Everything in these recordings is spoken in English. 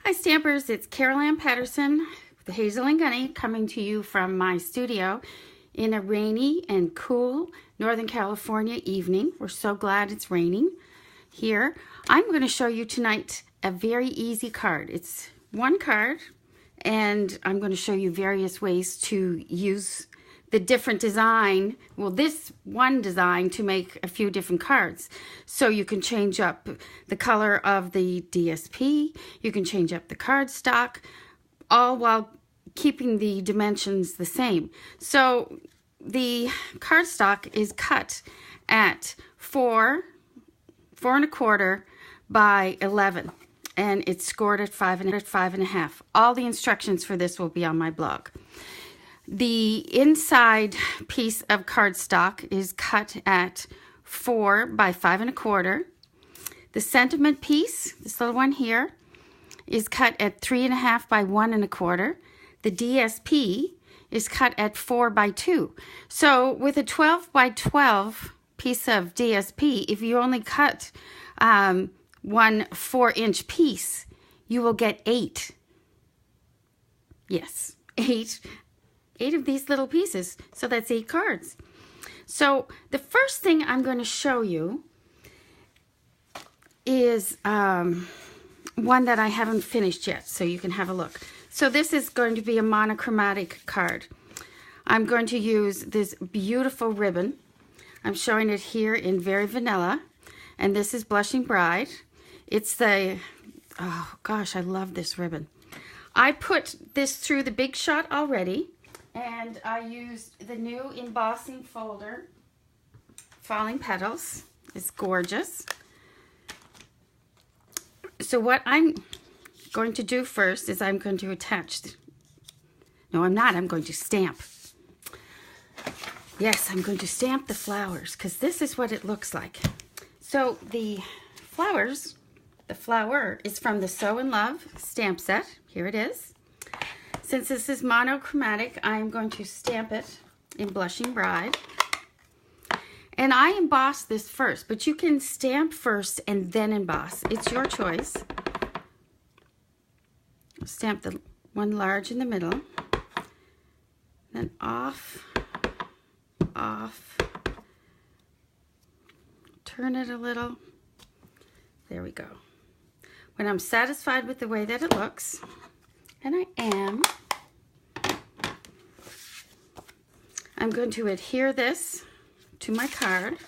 Hi Stampers, it's Carole-Anne Patterson with Hazel and Gunny coming to you from my studio in a rainy and cool Northern California evening. We're so glad it's raining here. I'm going to show you tonight a very easy card. It's one card and I'm going to show you various ways to use the different design, this one design to make a few different cards. So you can change up the color of the DSP, you can change up the cardstock, all while keeping the dimensions the same. So the cardstock is cut at 4 1/4 by 11, and it's scored at 5 1/2. All the instructions for this will be on my blog. The inside piece of cardstock is cut at 4 by 5 1/4. The sentiment piece, this little one here, is cut at 3 1/2 by 1 1/4. The DSP is cut at 4 by 2. So with a 12 by 12 piece of DSP, if you only cut one 4-inch piece, you will get 8. Yes, 8 of these little pieces. So that's 8 cards. So the first thing I'm going to show you is one that I haven't finished yet, so you can have a look. So this is going to be a monochromatic card. I'm going to use this beautiful ribbon. I'm showing it here in Very Vanilla, and this is Blushing Bride. It's the, oh gosh, I love this ribbon. I put this through the Big Shot already, and I used the new embossing folder, Falling Petals. It's gorgeous. So what I'm going to do first is I'm going to attach, no I'm not, I'm going to stamp. Yes, I'm going to stamp the flowers because this is what it looks like. So the flowers, the flower is from the Sew in Love stamp set. Here it is. Since this is monochromatic, I'm going to stamp it in Blushing Bride. And I emboss this first, but you can stamp first and then emboss. It's your choice. Stamp the one large in the middle. Then off, off. Turn it a little. There we go. When I'm satisfied with the way that it looks, and I am, I'm going to adhere this to my card.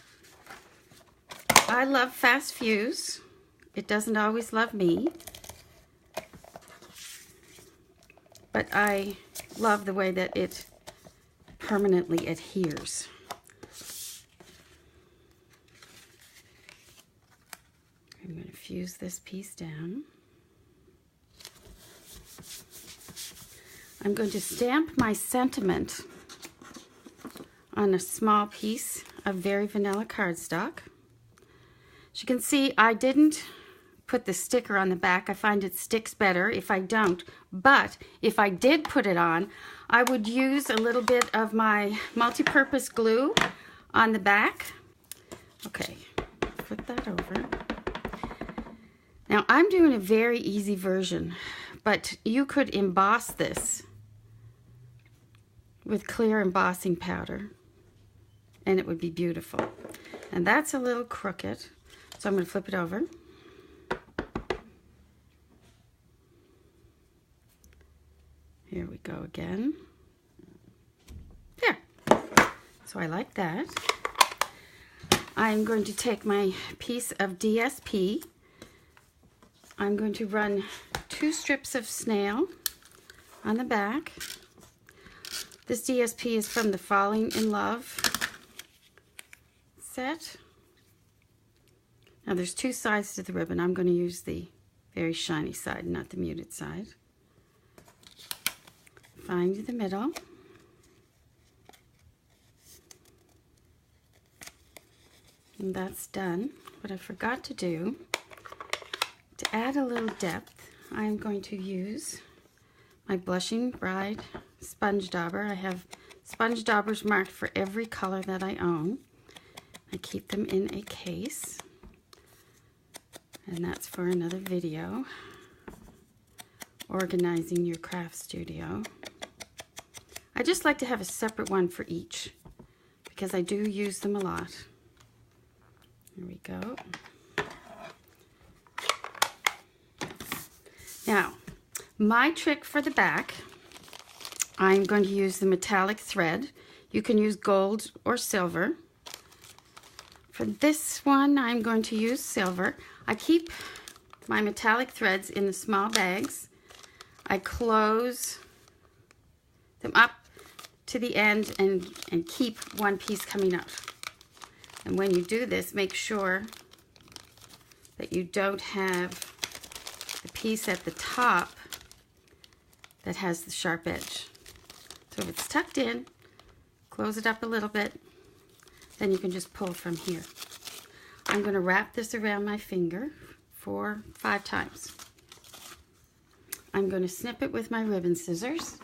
I love fast fuse. It doesn't always love me, but I love the way that it permanently adheres. I'm going to fuse this piece down. I'm going to stamp my sentiment on a small piece of Very Vanilla cardstock. As you can see, I didn't put the sticker on the back. I find it sticks better if I don't. But if I did put it on, I would use a little bit of my multi-purpose glue on the back. Okay, flip that over. Now I'm doing a very easy version, but you could emboss this with clear embossing powder and it would be beautiful. And that's a little crooked, so I'm going to flip it over. Here we go again. There. So I like that. I'm going to take my piece of DSP. I'm going to run 2 strips of snail on the back. This DSP is from the Falling in Love set. Now there's 2 sides to the ribbon. I'm going to use the very shiny side, not the muted side. Find the middle. And that's done. What I forgot to do, to add a little depth, I'm going to use my Blushing Bride sponge dauber. I have sponge daubers marked for every color that I own. I keep them in a case, and that's for another video. organizing your craft studio. I just like to have a separate one for each because I do use them a lot. There we go. Now, my trick for the back, I'm going to use the metallic thread. You can use gold or silver. For this one, I'm going to use silver. I keep my metallic threads in the small bags. I close them up to the end and keep one piece coming out. And when you do this, make sure that you don't have the piece at the top that has the sharp edge. So if it's tucked in, close it up a little bit, then you can just pull from here. I'm going to wrap this around my finger 4 or 5 times. I'm going to snip it with my ribbon scissors.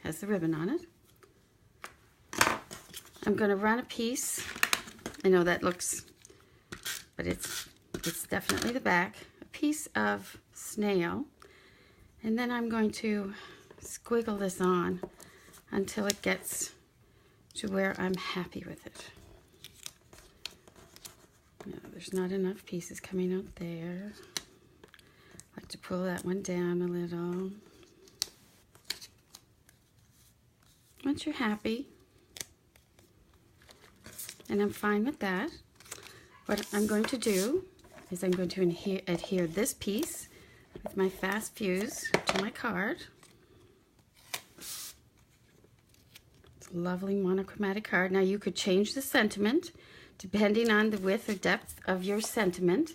Has the ribbon on it. I'm going to run a piece. I know that looks, but it's definitely the back. A piece of snail. And then I'm going to squiggle this on until it gets to where I'm happy with it. No, there's not enough pieces coming out there. I like to pull that one down a little. Once you're happy, and I'm fine with that, what I'm going to do is I'm going to adhere this piece with my fast fuse to my card. It's a lovely monochromatic card. Now you could change the sentiment depending on the width or depth of your sentiment.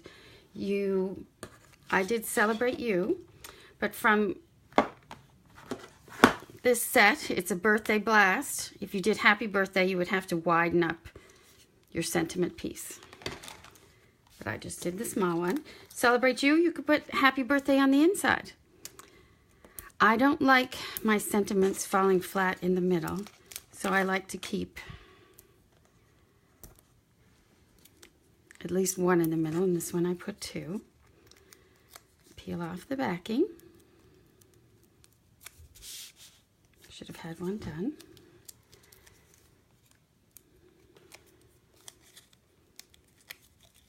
I did Celebrate You, but from this set, it's a birthday blast. If you did Happy Birthday, you would have to widen up your sentiment piece. But I just did the small one. Celebrate You, you could put Happy Birthday on the inside. I don't like my sentiments falling flat in the middle, so I like to keep at least one in the middle, and this one I put 2. Peel off the backing. Should have had one done.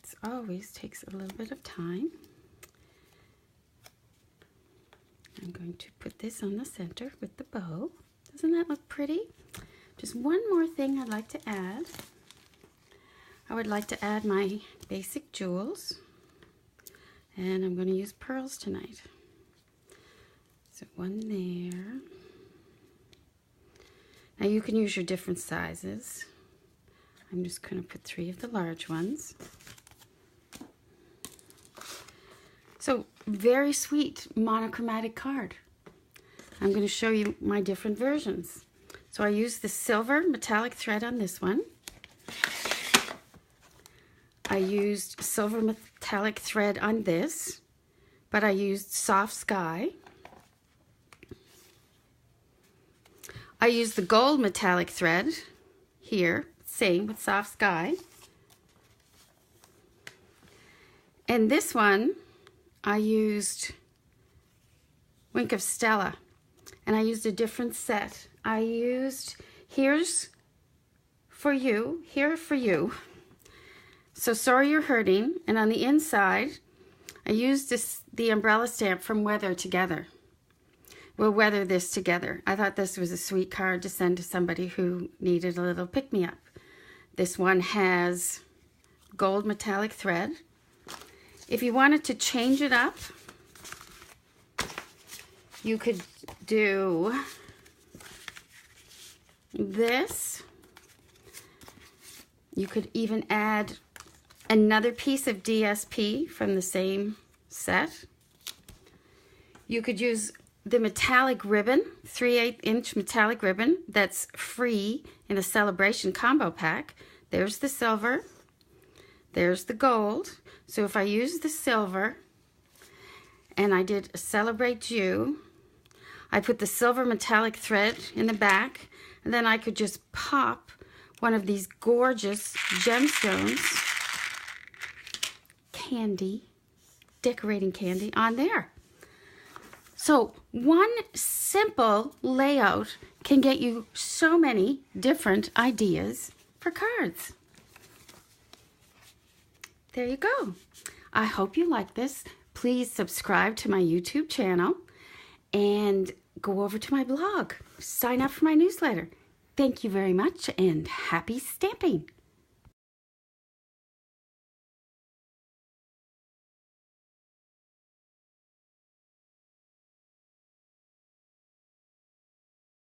It always takes a little bit of time. I'm going to put this on the center with the bow. Doesn't that look pretty? Just one more thing I'd like to add. I would like to add my basic jewels, and I'm going to use pearls tonight. So one there. Now you can use your different sizes. I'm just going to put 3 of the large ones. So very sweet monochromatic card. I'm going to show you my different versions. So I used the silver metallic thread on this one. I used silver metallic thread on this, but I used soft sky. I used the gold metallic thread here, same with soft sky. And this one, I used Wink of Stella, and I used a different set. I used Here's for You, Here for You. So Sorry You're Hurting, and on the inside, I used the umbrella stamp from Weather Together. We'll weather this together. I thought this was a sweet card to send to somebody who needed a little pick-me-up. This one has gold metallic thread. If you wanted to change it up, you could do this. You could even add another piece of DSP from the same set. You could use the metallic ribbon, 3/8 inch metallic ribbon that's free in the Sale-A-Bration combo pack. There's the silver, there's the gold. So if I use the silver and I did Celebrate You, I put the silver metallic thread in the back, and then I could just pop one of these gorgeous gemstones, candy, decorating candy, on there. So one simple layout can get you so many different ideas for cards. There you go. I hope you like this. Please subscribe to my YouTube channel and go over to my blog. Sign up for my newsletter. Thank you very much and happy stamping.